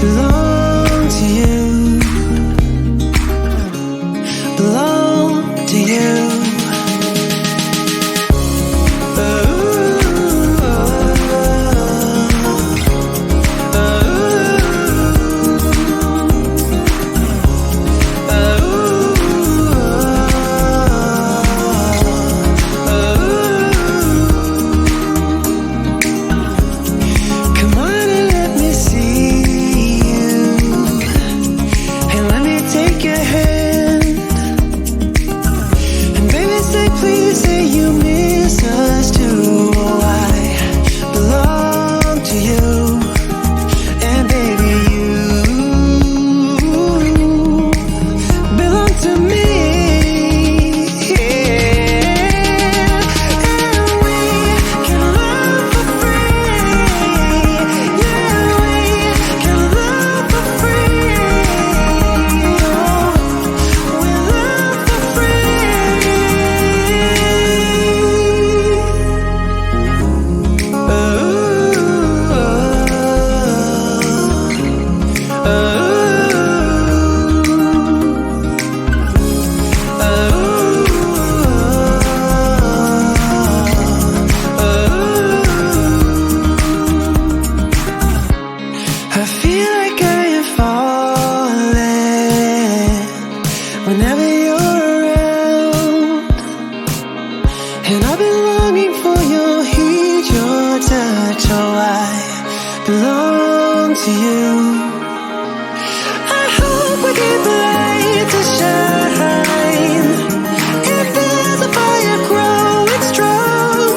belong to you, belong to you. Whenever you're around, and I've been longing for your heat, your touch. Oh, I belong to you. I hope we get the light to shine. If there's a fire growing strong,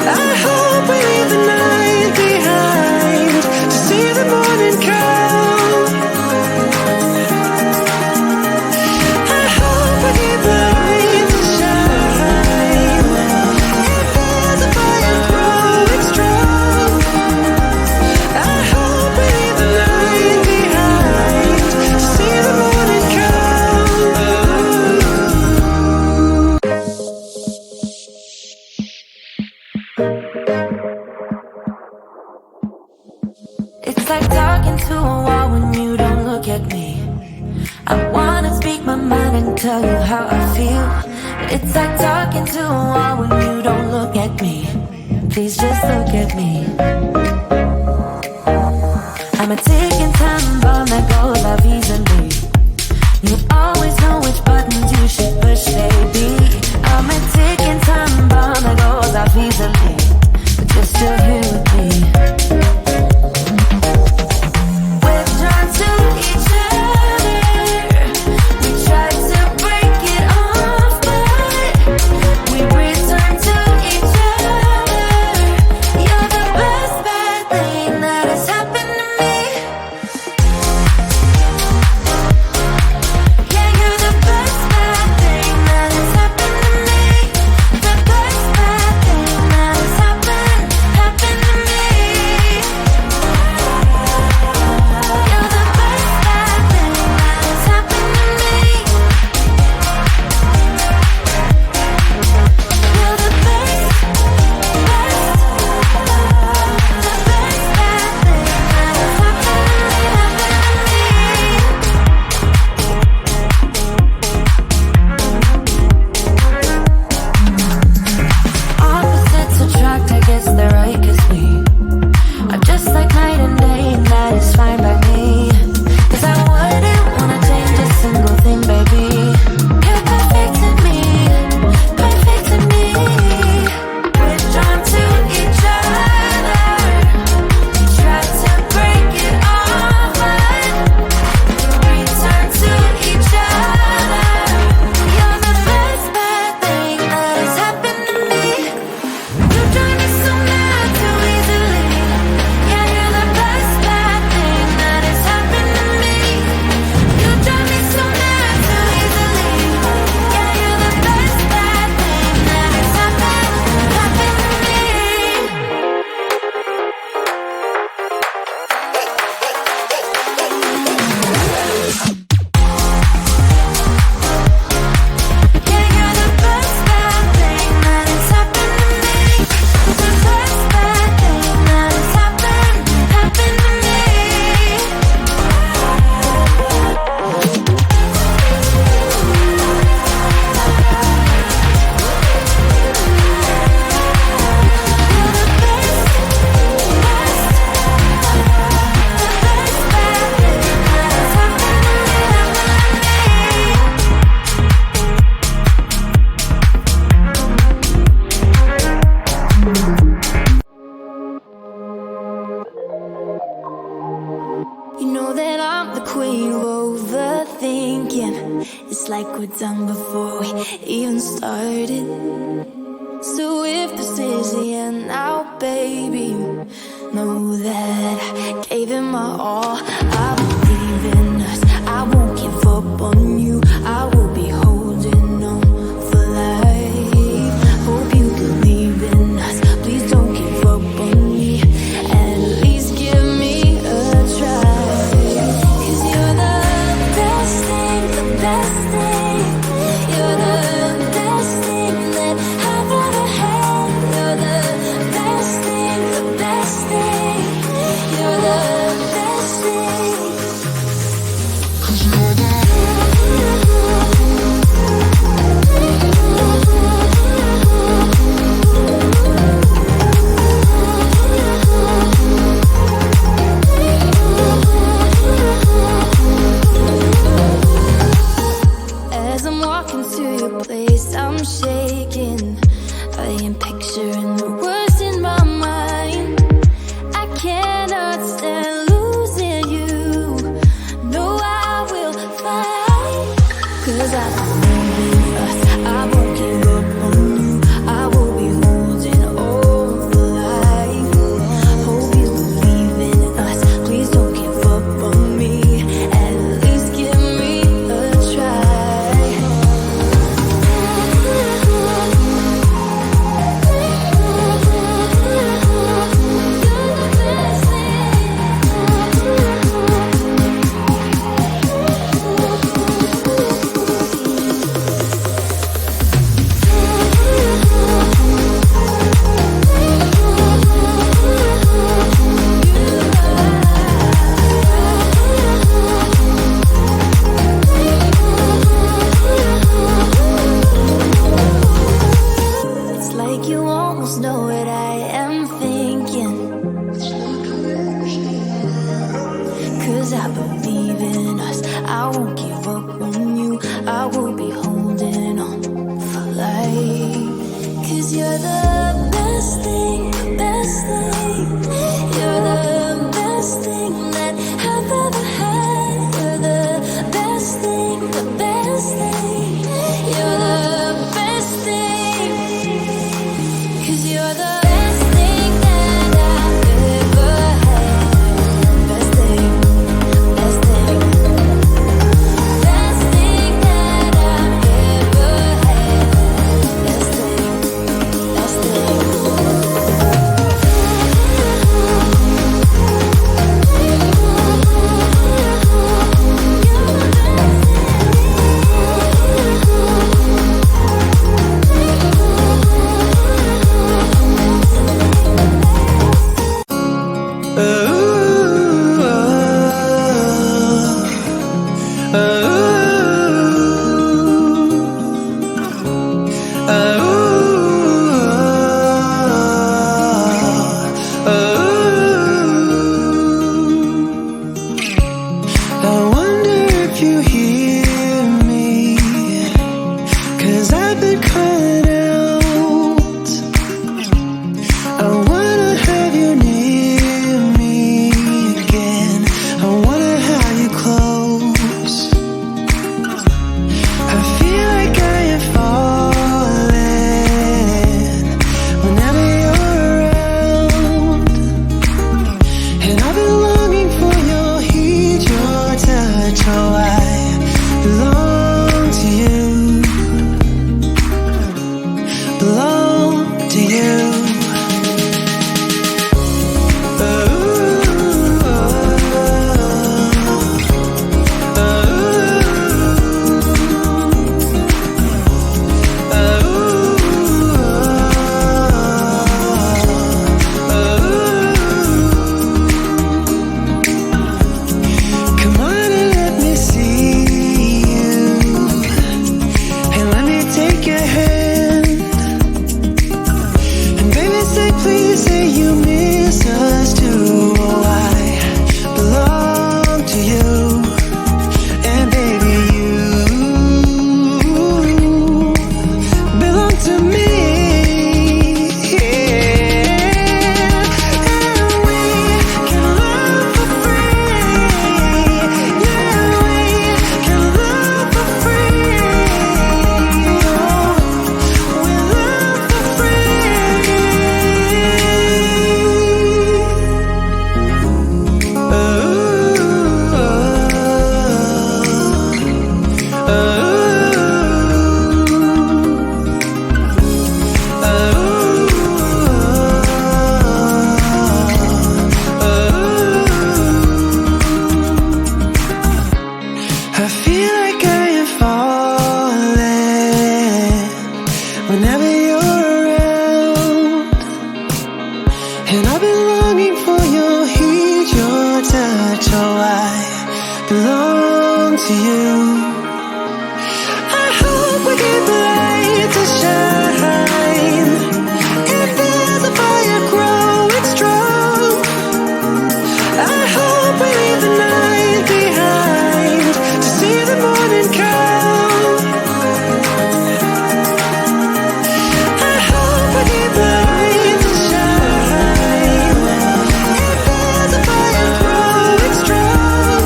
I hope we leave the night behind to see the morning come. It's like talking to a wall when you don't look at me. I wanna speak my mind and tell you how I feel. It's like talking to a wall when you don't look at me. Please just look at me. I'm a ticking time bomb that goes off easily. You always know which buttons you should push, baby. I'm a ticking time bomb that goes off easily, but you're still here with me. queen of overthinking. It's like we're done before we even started. So if this is the end now, baby, know that I gave it my all. I believe in us, I won't give up on you. I will be holding on for life. Hope you believe in us, please don't give up on me. At least give me a try. 'Cause you're the best thing, the best thing. You're the best thing that I've ever had. You're the best thing, the best thing. You're the best thing. 'Cause you're the As I'm walking to your place, I'm shaking. I am picturing the words in my mind. I cannot stand losing you. No, I will fight. 'Cause I believe in us, I won't give up on you. I will be holding on for life. Hope you believe in us, please don't give up on me. At least give me a try. It's like you almost know what I am thinking. 'Cause I believe in us, I won't give up on you. I will be holding on for life. 'Cause you're the best thing, best thing. You're the best thing that I've ever had. You're the best thing, the best thing. You're the best thing. 'Cause you're the best thing that I've ever had. Best thing, best thing. Best thing that I've ever had. Best thing, best thing. I wonder if you hear me, 'cause I've been calling out. I wanna have you near me again. I wanna have you close. I feel like I am falling whenever you're around. And I've been longing for your heat, your touch, oh belong to you. I hope we keep the light to shine. If there's a fire growing strong, I hope we leave the night behind to see the morning come. I hope we keep the light to shine. If there's a fire growing strong,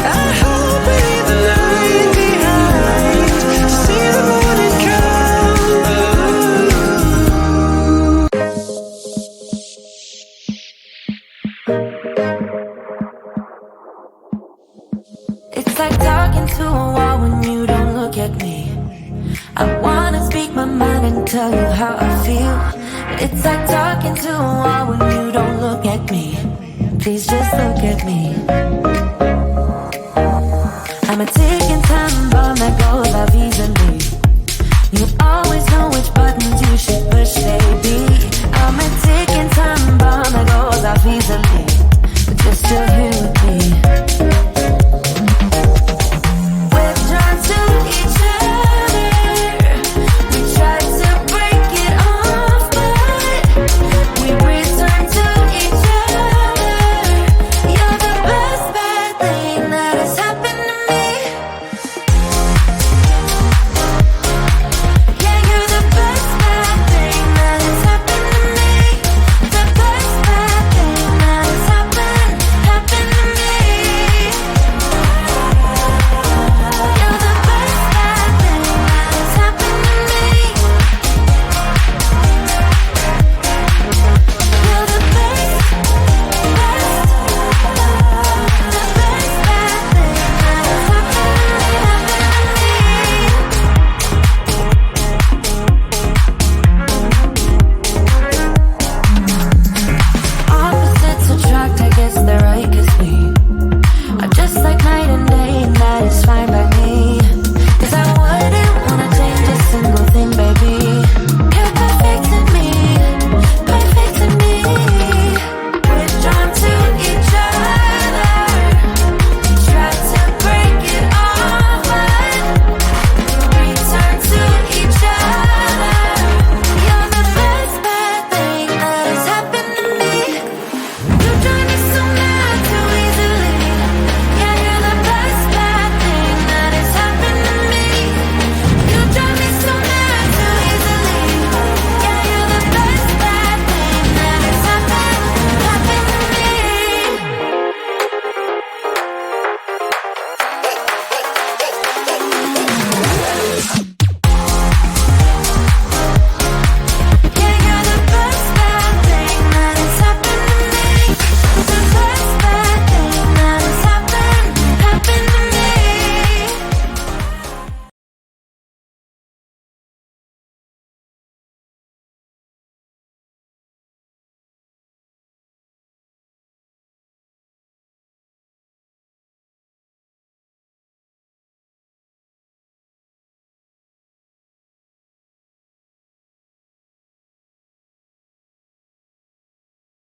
I hope we leave the night behind to see the morning come. It's like talking to a wall when you don't look at me. I wanna speak my mind and tell you how I feel. It's like talking to a wall when you don't look at me. Please just look at me. I'm a ticking time bomb that goes off easily. You always know which buttons you should push, baby. I'm a ticking time bomb that goes off easily. But you're still